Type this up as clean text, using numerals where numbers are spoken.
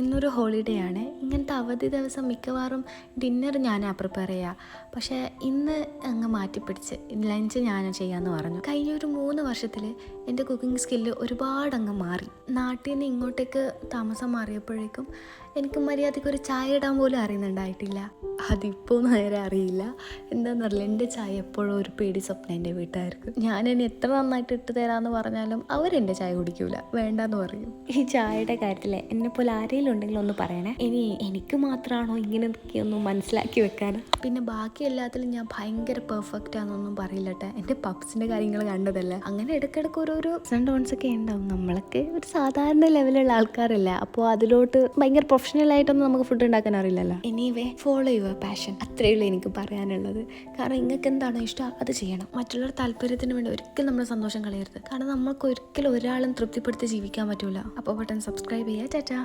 ഇന്നൊരു ഹോളിഡേ ആണ്. ഇങ്ങനത്തെ അവധി ദിവസം മിക്കവാറും ഡിന്നർ ഞാനാ പ്രിപ്പയർ ചെയ്യുക. പക്ഷേ ഇന്ന് അങ്ങ് മാറ്റിപ്പിടിച്ച് ലഞ്ച് ഞാൻ ചെയ്യാമെന്ന് പറഞ്ഞു. കഴിഞ്ഞൊരു 3 വർഷത്തിൽ എൻ്റെ കുക്കിംഗ് സ്കില്ല് ഒരുപാട് അങ്ങ് മാറി. നാട്ടിൽ നിന്ന് ഇങ്ങോട്ടേക്ക് താമസം മാറിയപ്പോഴേക്കും എനിക്ക് മര്യാദയ്ക്ക് ഒരു ചായ ഇടാൻ പോലും അറിയുന്നുണ്ടായിട്ടില്ല. അതിപ്പോൾ നേരെ അറിയില്ല. എന്താണെന്നറിയില്ല, എൻ്റെ ചായ എപ്പോഴും ഒരു പേടി സ്വപ്നം എൻ്റെ വീട്ടുകാർക്ക്. ഞാനിനി എത്ര നന്നായിട്ട് ഇട്ട് തരാമെന്ന് പറഞ്ഞാലും അവരെൻ്റെ ചായ കുടിക്കൂല, വേണ്ടെന്ന് പറയും. ഈ ചായയുടെ കാര്യത്തിൽ എന്നെപ്പോലെ ആരെങ്കിലും ഉണ്ടെങ്കിൽ ഒന്ന് പറയണേ. ഇനി എനിക്ക് മാത്രമാണോ ഇങ്ങനെയൊക്കെ ഒന്ന് മനസ്സിലാക്കി വെക്കാൻ? പിന്നെ ബാക്കി എല്ലാത്തിലും ഞാൻ ഭയങ്കര പെർഫെക്റ്റ് ആണെന്നൊന്നും പറയില്ലട്ടെ. എൻ്റെ പപ്സിൻ്റെ കാര്യങ്ങൾ കണ്ടതല്ല. അങ്ങനെ ഇടയ്ക്കിടയ്ക്ക് ഓരോരോ ഡോൺസ് ഒക്കെ ഉണ്ടാവും. നമ്മളൊക്കെ ഒരു സാധാരണ ലെവലുള്ള ആൾക്കാരല്ല. അപ്പോൾ അതിലോട്ട് ഭയങ്കര പ്രൊഫഷണലായിട്ടൊന്നും നമുക്ക് ഫുഡ് ഉണ്ടാക്കാൻ അറിയില്ലല്ലോ. എനിവേ, ഫോളോ യുവർ പാഷൻ, അത്രയേ ഉള്ളൂ എനിക്ക് പറയാനുള്ളത്. കാരണം നിങ്ങൾക്ക് എന്താണോ ഇഷ്ടം അത് ചെയ്യണം. മറ്റുള്ളവരുടെ താല്പര്യത്തിന് വേണ്ടി ഒരിക്കലും നമ്മൾ സന്തോഷം കളയരുത്. കാരണം നമ്മൾക്ക് ഒരിക്കലും ഒരാളും തൃപ്തിപ്പെടുത്തി ജീവിക്കാൻ പറ്റൂല. അപ്പോൾ ബട്ടൺ സബ്സ്ക്രൈബ് ചെയ്യുക. ടാറ്റാ.